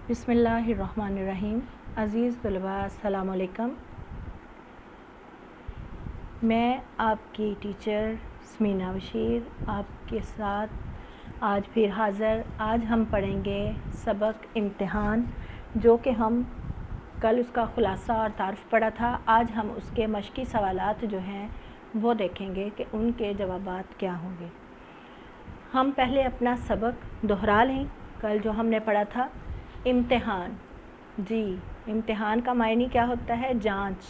बिस्मिल्लाहिर्रहमानिर्रहीम। अज़ीज़ तलबा अस्सलाम वालेकुम। मैं आपकी टीचर स्मीना बशीर आपके साथ आज फिर हाज़िर। आज हम पढ़ेंगे सबक इम्तिहान, जो कि हम कल उसका ख़ुलासा और तारफ़ पढ़ा था। आज हम उसके मश्की सवालात जो हैं वो देखेंगे कि उनके जवाबात क्या होंगे। हम पहले अपना सबक दोहरा लें। कल जो हमने पढ़ा था इम्तिहान, जी इम्तिहान का मायने क्या होता है? जांच।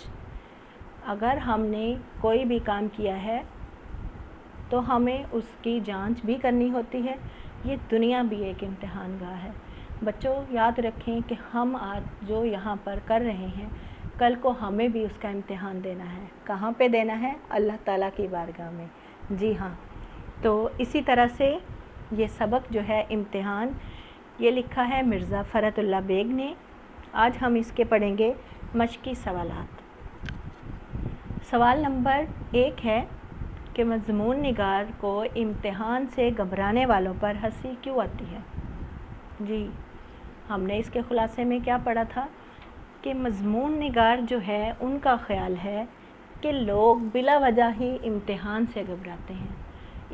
अगर हमने कोई भी काम किया है तो हमें उसकी जांच भी करनी होती है। ये दुनिया भी एक इम्तिहान गाह है। बच्चों याद रखें कि हम आज जो यहाँ पर कर रहे हैं, कल को हमें भी उसका इम्तिहान देना है। कहाँ पे देना है? अल्लाह ताला की बारगाह में। जी हाँ, तो इसी तरह से ये सबक जो है इम्तिहान, ये लिखा है मिर्ज़ा फ़रतुल्लाह बेग ने। आज हम इसके पढ़ेंगे मश्की सवालात। सवाल नंबर 1 है कि मज़मून निगार को इम्तिहान से घबराने वालों पर हंसी क्यों आती है? जी, हमने इसके ख़ुलासे में क्या पढ़ा था कि मज़मून निगार जो है उनका ख़्याल है कि लोग बिला वजह ही इम्तिहान से घबराते हैं।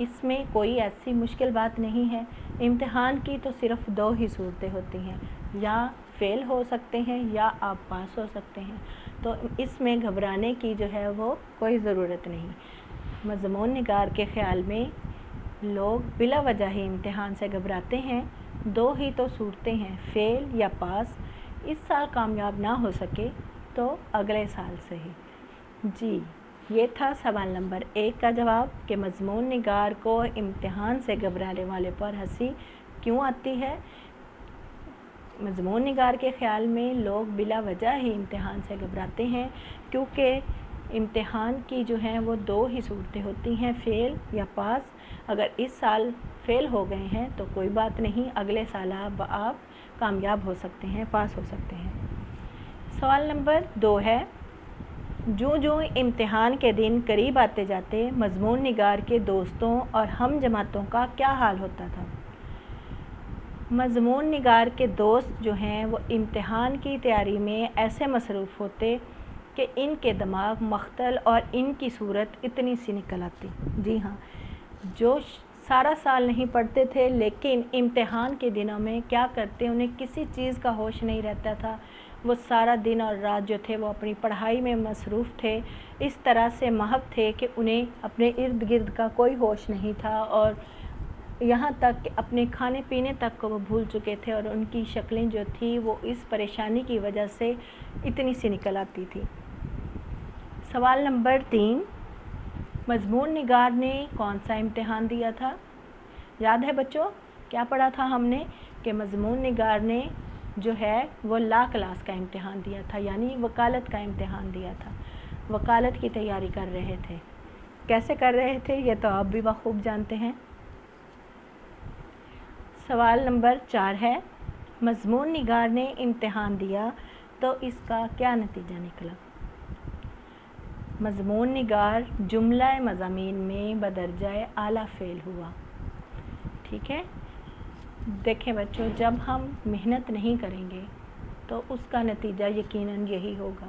इसमें कोई ऐसी मुश्किल बात नहीं है। इम्तिहान की तो सिर्फ़ 2 ही सूरतें होती हैं, या फ़ेल हो सकते हैं या आप पास हो सकते हैं। तो इसमें घबराने की जो है वो कोई ज़रूरत नहीं। मज़मून निगार के ख़्याल में लोग बिला वजह ही इम्तिहान से घबराते हैं। 2 ही तो सूरतें हैं, फ़ेल या पास। इस साल कामयाब ना हो सके तो अगले साल से ही। जी, ये था सवाल नंबर 1 का जवाब कि मज़मून निगार को इम्तिहान से घबराने वाले पर हंसी क्यों आती है। मज़मून निगार के ख़्याल में लोग बिला वजह ही इम्तिहान से घबराते हैं, क्योंकि इम्तिहान की जो हैं वो 2 ही सूरतें होती हैं, फ़ेल या पास। अगर इस साल फ़ेल हो गए हैं तो कोई बात नहीं, अगले साल आप कामयाब हो सकते हैं, पास हो सकते हैं। सवाल नंबर 2 है, जो इम्तिहान के दिन करीब आते जाते मज़मून निगार के दोस्तों और हम जमातों का क्या हाल होता था? मज़मून निगार के दोस्त जो हैं वो इम्तिहान की तैयारी में ऐसे मसरूफ़ होते कि इनके दिमाग मख्तल और इनकी सूरत इतनी सी निकल आती। जी हाँ, जो सारा साल नहीं पढ़ते थे लेकिन इम्तिहान के दिनों में क्या करते, उन्हें किसी चीज़ का होश नहीं रहता था। वो सारा दिन और रात जो थे वो अपनी पढ़ाई में मसरूफ़ थे। इस तरह से महव थे कि उन्हें अपने इर्द गिर्द का कोई होश नहीं था, और यहाँ तक कि अपने खाने पीने तक को वो भूल चुके थे, और उनकी शक्लें जो थी वो इस परेशानी की वजह से इतनी सी निकल आती थी। सवाल नंबर 3, मज़मून निगार ने कौन सा इम्तिहान दिया था? याद है बच्चों, क्या पढ़ा था हमने कि मज़मून निगार ने जो है वो ला क्लास का इम्तिहान दिया था, यानी वकालत का इम्तिहान दिया था। वकालत की तैयारी कर रहे थे। कैसे कर रहे थे ये तो आप भी बखूब जानते हैं। सवाल नंबर 4 है, मज़मून निगार ने इम्तिहान दिया तो इसका क्या नतीजा निकला? मज़मून निगार जुमला मज़ामीन में बदरजाए आला फ़ेल हुआ। ठीक है, देखें बच्चों, जब हम मेहनत नहीं करेंगे तो उसका नतीजा यकीनन यही होगा।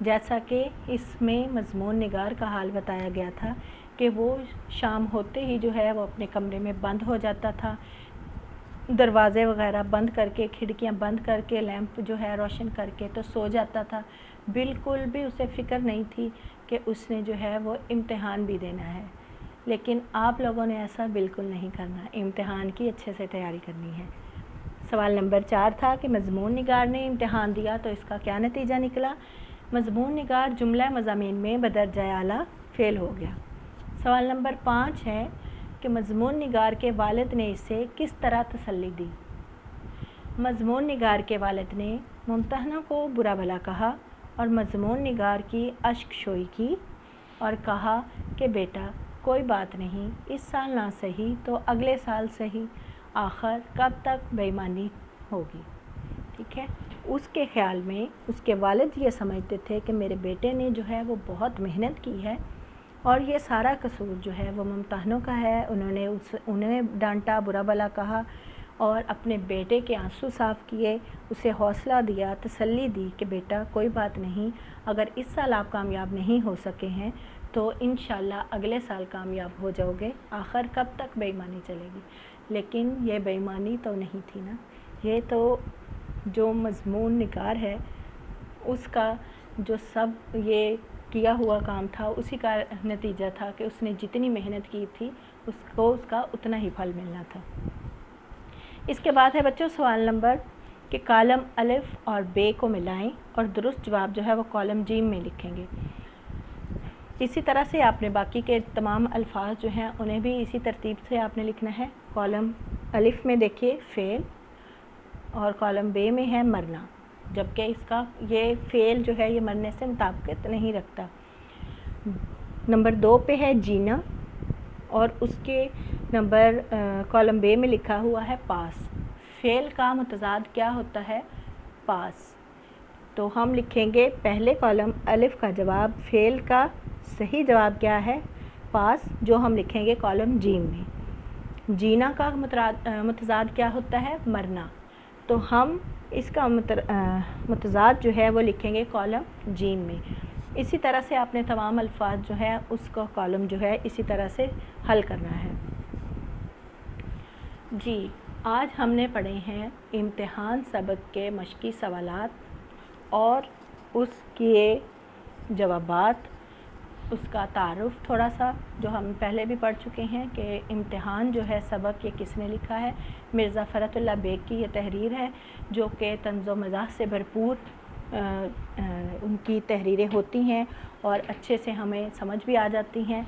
जैसा कि इसमें मज़मून निगार का हाल बताया गया था कि वो शाम होते ही जो है वो अपने कमरे में बंद हो जाता था, दरवाज़े वगैरह बंद करके, खिड़कियां बंद करके, लैंप जो है रोशन करके तो सो जाता था। बिल्कुल भी उसे फ़िक्र नहीं थी कि उसने जो है वो इम्तिहान भी देना है। लेकिन आप लोगों ने ऐसा बिल्कुल नहीं करना, इम्तिहान की अच्छे से तैयारी करनी है। सवाल नंबर 4 था कि मज़मून निगार ने इम्तिहान दिया तो इसका क्या नतीजा निकला? मज़मून निगार जुमला मज़ामीन में बदरजाए आला फ़ेल हो गया। सवाल नंबर 5 है कि मज़मून निगार के वालिद ने इसे किस तरह तसल्ली दी? मज़मून निगार के वालिद ने मुम्तहना को बुरा भला कहा और मज़मून निगार की अश्क शोई की और कहा कि बेटा कोई बात नहीं, इस साल ना सही तो अगले साल सही, आखिर कब तक बेईमानी होगी। ठीक है, उसके ख़्याल में उसके वालिद ये समझते थे कि मेरे बेटे ने जो है वो बहुत मेहनत की है और ये सारा कसूर जो है वो मुम्तहनों का है। उन्हें डांटा, बुरा भला कहा اور اپنے بیٹے کے آنسو صاف کیے، اسے حوصلہ دیا، تسلی دی کہ بیٹا کوئی بات نہیں، اگر اس سال آپ کامیاب نہیں ہو سکے ہیں تو انشاءاللہ اگلے سال کامیاب ہو جاؤ گے۔ آخر کب تک بے ایمانی چلے گی؟ لیکن یہ بے ایمانی تو نہیں تھی نا، یہ تو جو مضمون نگار ہے اس کا جو سب یہ کیا ہوا کام تھا اسی کا نتیجہ تھا کہ اس نے جتنی محنت کی تھی اس کو اس کا اتنا ہی پھل ملنا تھا۔ اس کے بعد ہے بچوں سوال نمبر کہ کالم الف اور بے کو ملائیں اور درست جواب جو ہے وہ کالم جیم میں لکھیں گے۔ اسی طرح سے آپ نے باقی کے تمام الفاظ جو ہیں انہیں بھی اسی ترتیب سے آپ نے لکھنا ہے۔ کالم الف میں دیکھیے فعل اور کالم بے میں ہے مرنا، جبکہ اس کا یہ فعل جو ہے یہ مرنے سے مطابقت نہیں رکھتا۔ نمبر 2 پہ ہے جینا اور اس کے نمبر کالم بے میں لکھا ہوا ہے پاس۔ فعل کا متضاد کیا ہوتا ہے؟ پاس۔ تو ہم لکھیں گے پہلے کالم الف کا جواب، فعل کا صحیح جواب کیا ہے؟ پاس، جو ہم لکھیں گے کالم جیم میں۔ جینا کا متضاد کیا ہوتا ہے؟ مرنا، تو ہم اس کا متضاد جو ہے وہ لکھیں گے کالم جیم میں۔ اسی طرح سے آپ نے تمام الفاظ جو ہے اس کا کالم جو ہے اسی طرح سے حل کرنا ہے۔ جی آج ہم نے پڑھے ہیں امتحان سبق کے مشقی سوالات اور اس کے جوابات، اس کا تعارف تھوڑا سا جو ہم پہلے بھی پڑھ چکے ہیں کہ امتحان جو ہے سبق یہ کس نے لکھا ہے؟ مرزا فرات اللہ بیگ کی یہ تحریر ہے جو کہ طنز و مزاح سے بھرپور ان کی تحریریں ہوتی ہیں اور اچھے سے ہمیں سمجھ بھی آ جاتی ہیں۔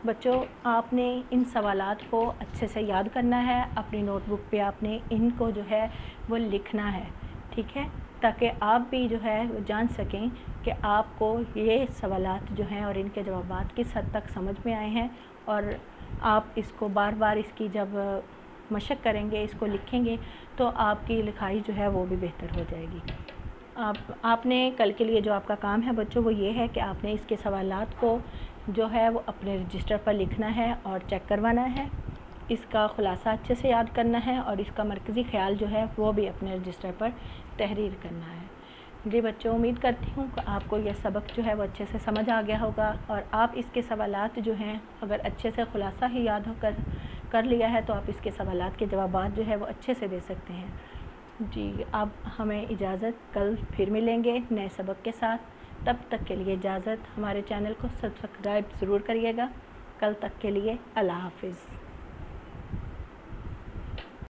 بچوں آپ نے ان سوالات کو اچھے سے یاد کرنا ہے، اپنی نوٹ بک پہ آپ نے ان کو جو ہے وہ لکھنا ہے، ٹھیک ہے، تاکہ آپ بھی جو ہے جان سکیں کہ آپ کو یہ سوالات جو ہیں اور ان کے جوابات کس حد تک سمجھ میں آئے ہیں، اور آپ اس کو بار بار اس کی جب مشق کریں گے، اس کو لکھیں گے تو آپ کی لکھائی جو ہے وہ بھی بہتر ہو جائے گی۔ آپ نے کل کے لیے جو آپ کا کام ہے بچوں وہ یہ ہے کہ آپ نے اس کے سوالات کو جو ہے وہ اپنے رجسٹر پر لکھنا ہے اور چیک کروانا ہے، اس کا خلاصہ اچھے سے یاد کرنا ہے اور اس کا مرکزی خیال جو ہے وہ بھی اپنے رجسٹر پر تحریر کرنا ہے۔ جی بچوں امید کرتی ہوں کہ آپ کو یہ سبق جو ہے وہ اچھے سے سمجھ آ گیا ہوگا اور آپ اس کے سوالات جو ہیں اگر اچھے سے خلاصہ ہی یاد کر لیا ہے تو آپ اس کے سوالات کے جوابات جو ہے وہ اچھے سے دے سکتے ہیں۔ جی اب ہمیں اجازت، کل پھر ملیں گے نئے سبق کے ساتھ، تب تک کے لیے اجازت۔ ہمارے چینل کو سبسکرائب ضرور کریے گا۔ کل تک کے لیے اللہ حافظ۔